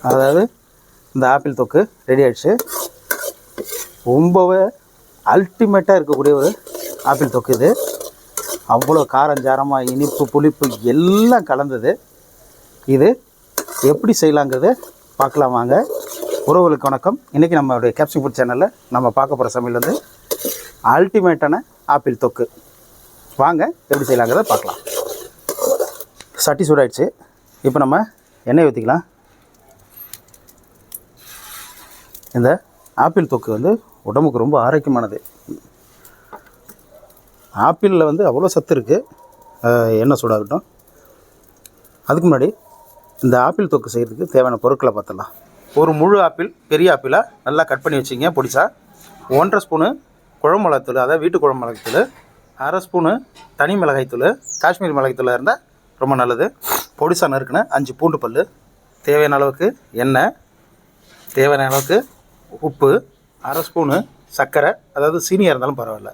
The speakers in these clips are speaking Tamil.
அதாவது இந்த ஆப்பிள் தொக்கு ரெடி ஆகிடுச்சு. ரொம்பவே அல்டிமேட்டாக இருக்கக்கூடிய ஒரு ஆப்பிள் தொக்கு இது. அவ்வளோ காரஞ்சாரமாக இனிப்பு புளிப்பு எல்லாம் கலந்தது. இது எப்படி செய்யலாங்கிறது பார்க்கலாம் வாங்க. உறவுகளுக்கு வணக்கம். இன்றைக்கி நம்மளுடைய கேப்சிங் ஃபுட் சேனலில் நம்ம பார்க்க போகிற சமையல் வந்து அல்டிமேட்டான ஆப்பிள் தொக்கு. வாங்க எப்படி செய்யலாங்கிறத பார்க்கலாம். சட்டி சூடாயிடுச்சு. இப்போ நம்ம எண்ணெய் ஊற்றிக்கலாம். இந்த ஆப்பிள் தொக்கு வந்து உடம்புக்கு ரொம்ப ஆரோக்கியமானது. ஆப்பிளில் வந்து அவ்வளோ சத்து இருக்குது. எண்ணெய் சூடாகட்டும். அதுக்கு முன்னாடி இந்த ஆப்பிள் தொக்கு செய்கிறதுக்கு தேவையான பொருட்களை பார்த்துடலாம். ஒரு முழு ஆப்பிள், பெரிய ஆப்பிளாக நல்லா கட் பண்ணி வச்சிங்க பொடிசா. 1.5 ஸ்பூனு குழம்பு மிளகாய்த்தூள், அதாவது வீட்டு குழம்பு மிளகாய்த்தூள். 1/2 ஸ்பூனு தனி மிளகாய்த்தூள், காஷ்மீர் மிளகாய்த்தூளாக இருந்தால் ரொம்ப நல்லது. பொடிசா நறுக்குன 5 பூண்டு பல், தேவையான அளவுக்கு எண்ணெய், தேவையான அளவுக்கு உப்பு, 1/2 ஸ்பூனு சர்க்கரை, அதாவது சீனியாக இருந்தாலும் பரவாயில்ல.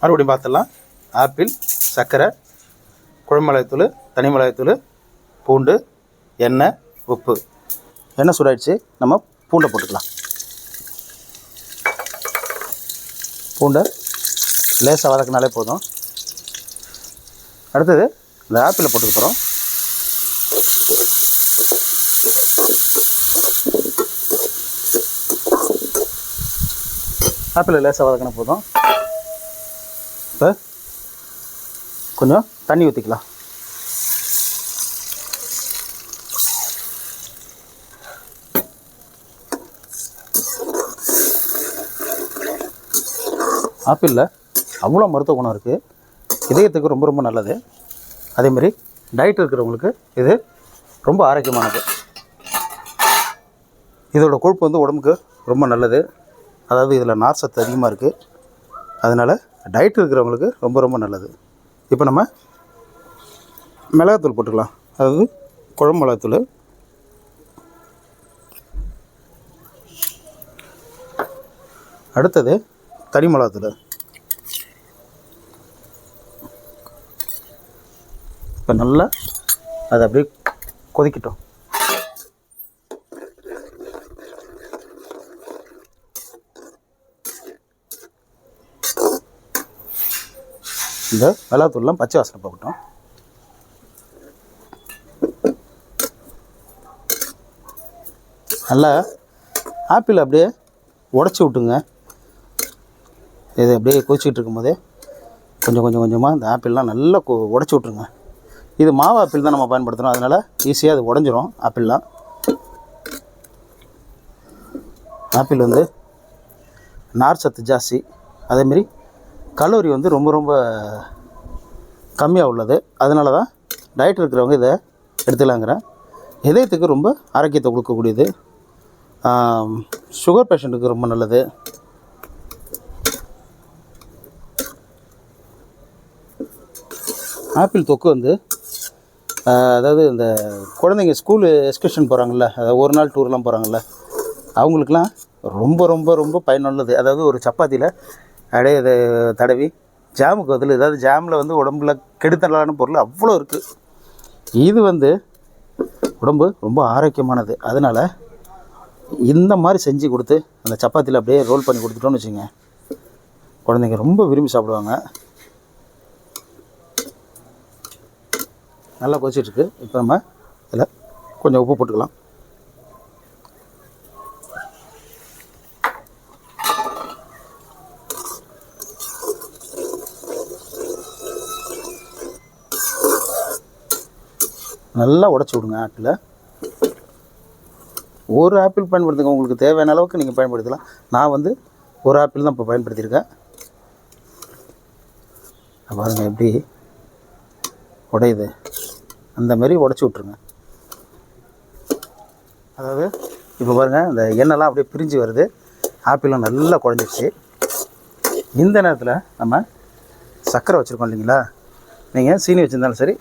மறுபடியும் பார்த்துடலாம். ஆப்பிள், சர்க்கரை, குழம்பு மிளகாய்த்தூள், தனி மிளகாய்த்தூள், பூண்டு, எண்ணெய், உப்பு. எண்ணெய் சூடாயிடுச்சு. நம்ம பூண்டை போட்டுக்கலாம். பூண்டை லேசாக வதக்கினாலே போதும். அடுத்தது இந்த ஆப்பிளை போட்டுக்க போகிறோம். ஆப்பிளை லேசாக வதக்கினா போதும். இப்போ கொஞ்சம் தண்ணி ஊற்றிக்கலாம். ஆப்பிளில் அவ்வளோ மருத்துவ குணம் இருக்குது. இதயத்துக்கு ரொம்ப ரொம்ப நல்லது. அதேமாதிரி டயட் இருக்கிறவங்களுக்கு இது ரொம்ப ஆரோக்கியமானது. இதோட கொழுப்பு வந்து உடம்புக்கு ரொம்ப நல்லது. அதாவது இதில் நார் சத்து அதிகமாக இருக்குது. அதனால் டயட் இருக்கிறவங்களுக்கு ரொம்ப ரொம்ப நல்லது. இப்போ நம்ம மிளகாத்தூள் போட்டுக்கலாம். அதாவது குழம்பு மிளகாத்தூள், அடுத்தது தனி மிளகாத்தூள். இப்போ நல்லா அதை அப்படியே கொதிக்கட்டும். இந்த மிளகாத்தூள்லாம் பச்சை வாசனை போகட்டும். நல்லா ஆப்பிள் அப்படியே உடச்சி விட்டுங்க. இது அப்படியே கொதிச்சிக்கிட்டு இருக்கும்போதே கொஞ்சம் கொஞ்சமாக இந்த ஆப்பிள்லாம் நல்லா உடச்சி விட்ருங்க. இது மாவு ஆப்பிள் தான் நம்ம பயன்படுத்துகிறோம். அதனால் ஈஸியாக அது உடஞ்சிரும். ஆப்பிள்லாம் ஆப்பிள் வந்து நார் சத்து ஜாஸ்தி. அதேமாரி கலோரி வந்து ரொம்ப ரொம்ப கம்மியாக உள்ளது. அதனால தான் டயட் இருக்கிறவங்க இதை எடுத்துக்கலாங்கிறேன். இதயத்துக்கு ரொம்ப ஆரோக்கியத்தை கொடுக்கக்கூடியது. சுகர் பேஷண்ட்டுக்கு ரொம்ப நல்லது. ஆப்பிள் தொக்கு வந்து அதாவது இந்த குழந்தைங்க ஸ்கூலு எக்ஸ்கர்ஷன் போகிறாங்கள்ல, அதாவது ஒரு நாள் டூர்லாம் போகிறாங்கள்ல, அவங்களுக்கெலாம் ரொம்ப ரொம்ப ரொம்ப பயனுள்ளது. அதாவது ஒரு சப்பாத்தியில் அப்படியே இதை தடவி ஜாமுக்கு பதில், ஏதாவது ஜாமில் வந்து உடம்புல கெடுத்தலான பொருள் அவ்வளோ இருக்குது. இது வந்து உடம்பு ரொம்ப ஆரோக்கியமானது. அதனால் இந்த மாதிரி செஞ்சு கொடுத்து அந்த சப்பாத்தியில் அப்படியே ரோல் பண்ணி கொடுத்துட்டோன்னு வச்சுங்க, குழந்தைங்க ரொம்ப விரும்பி சாப்பிடுவாங்க. நல்லா கொதிச்சிட்ருக்கு. இப்போ நம்ம இதில் கொஞ்சம் உப்பு போட்டுக்கலாம். நல்லா உடச்சி விடுங்க ஆப்பிளை. ஒரு ஆப்பிள் பயன்படுத்துங்க. உங்களுக்கு தேவையான அளவுக்கு நீங்கள் பயன்படுத்தலாம். நான் வந்து ஒரு ஆப்பிள் தான் இப்போ பயன்படுத்தியிருக்கேன். பாருங்கள் எப்படி உடையுது. அந்த மாதிரி உடச்சி விட்ருங்க. அதாவது இப்போ பாருங்கள், இந்த எண்ணெய்லாம் அப்படியே பிரிஞ்சு வருது. ஆப்பிளும் நல்லா குழஞ்சிடுச்சு. இந்த நேரத்தில் நம்ம சர்க்கரை வச்சுருக்கோம் இல்லைங்களா, நீங்கள் சீனி வச்சுருந்தாலும் சரி,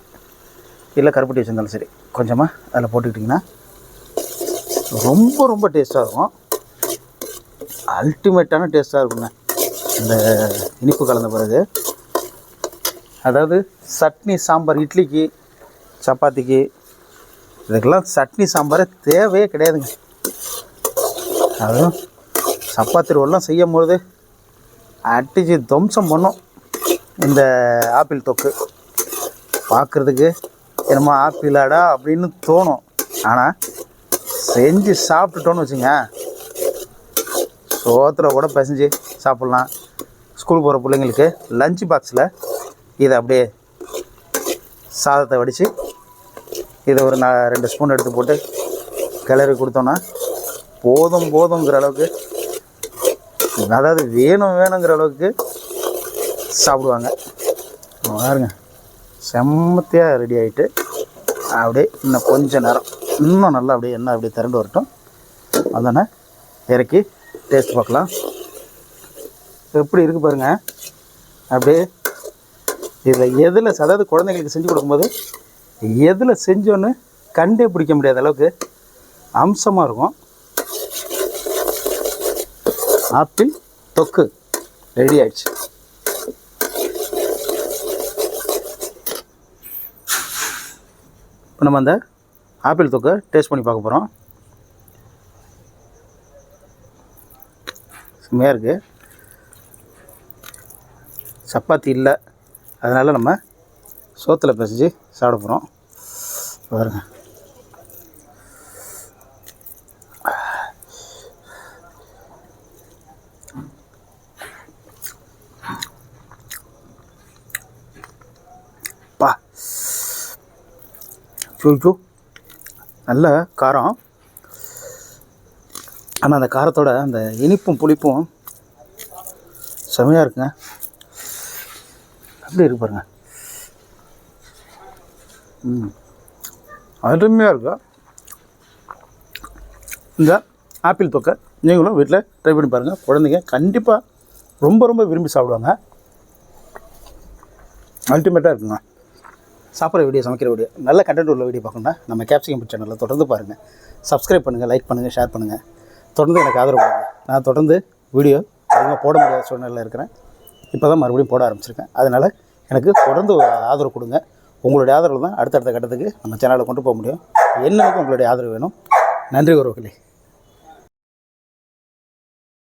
இல்லை கருப்பட்டி வச்சுருந்தாலும் சரி, கொஞ்சமாக அதில் போட்டுக்கிட்டிங்கன்னா ரொம்ப ரொம்ப டேஸ்ட்டாக இருக்கும். அல்டிமேட்டான டேஸ்ட்டாக இருக்குங்க இந்த இனிப்பு கலந்த பிறகு. அதாவது சட்னி, சாம்பார், இட்லிக்கு, சப்பாத்திக்கு இதுக்கெல்லாம் சட்னி சாம்பார் தேவையே கிடையாதுங்க. அதுவும் சப்பாத்தி ரோல்லாம் செய்யும் போது அடிச்சு துவம்சம் பண்ணும் இந்த ஆப்பிள் தொக்கு. பார்க்குறதுக்கு என்னமோ ஆப்பிளாடா அப்படின்னு தோணும். ஆனால் செஞ்சு சாப்பிட்டுட்டோன்னு வச்சுங்க, சோத்தில் கூட பிசைஞ்சு சாப்பிட்லாம். ஸ்கூல் போகிற பிள்ளைங்களுக்கு லஞ்ச் பாக்ஸில் இதை அப்படியே சாதத்தை வடித்து இதை ஒரு 2 ஸ்பூன் எடுத்து போட்டு கிளறி கொடுத்தோன்னா போதுங்கிற அளவுக்கு, அதாவது வேணுங்கிற அளவுக்கு சாப்பிடுவாங்க. பாருங்க, செம்மத்தியாக ரெடி ஆகிட்டு அப்படியே இன்னும் கொஞ்சம் நேரம் இன்னும் நல்லா அப்படியே எண்ணெய் அப்படியே திரண்டு வரட்டும். அதனால் இறக்கி டேஸ்ட் பார்க்கலாம். எப்படி இருக்குது பாருங்கள். அப்படியே இதில் எதில், அதாவது குழந்தைங்களுக்கு செஞ்சு கொடுக்கும்போது எதில் செஞ்சோன்னு கண்டே பிடிக்க முடியாத அளவுக்கு அம்சமாக இருக்கும். ஆப்பிள் தொக்கு ரெடி ஆயிடுச்சு. இப்போ நம்ம அந்த ஆப்பிள் தொக்கை டேஸ்ட் பண்ணி பார்க்க போகிறோம். செம்மையாக இருக்குது. சப்பாத்தி இல்லை, அதனால் நம்ம சோத்தில் பிசைஞ்சு சாப்பிட போகிறோம். பாருங்க, பா சூ நல்ல காரம். ஆனால் அந்த காரத்தோட அந்த இனிப்பும் புளிப்பும் செமையாக இருக்குங்க. அப்படி இருக்கு பாருங்கள். அருமையாக இருக்கும். இந்த ஆப்பிள் தொக்கை நீங்களும் வீட்டில் ட்ரை பண்ணி பாருங்கள். குழந்தைங்க கண்டிப்பாக ரொம்ப விரும்பி சாப்பிடுவாங்க. அல்டிமேட்டாக இருக்குங்க. சாப்பிட்ற வீடியோ, சமைக்கிற வீடியோ, நல்ல கண்டென்ட் உள்ள வீடியோ பார்க்கணுன்னா நம்ம கேப்சிகம் ஃபுட் சேனலில் தொடர்ந்து பாருங்கள். சப்ஸ்கிரைப் பண்ணுங்கள், லைக் பண்ணுங்கள், ஷேர் பண்ணுங்கள். தொடர்ந்து எனக்கு ஆதரவு கொடுங்க. நான் தொடர்ந்து வீடியோ அதிகமாக போட முடியாத சூழ்நிலையில் இருக்கிறேன். இப்போ தான் மறுபடியும் போட ஆரம்பிச்சிருக்கேன். அதனால் எனக்கு தொடர்ந்து ஆதரவு கொடுங்க. உங்களுடைய ஆதரவு தான் அடுத்தடுத்த கட்டத்துக்கு நம்ம சேனலை கொண்டு போக முடியும். என்னைக்கும் உங்களுடைய ஆதரவு வேணும். நன்றி உறவுகளே.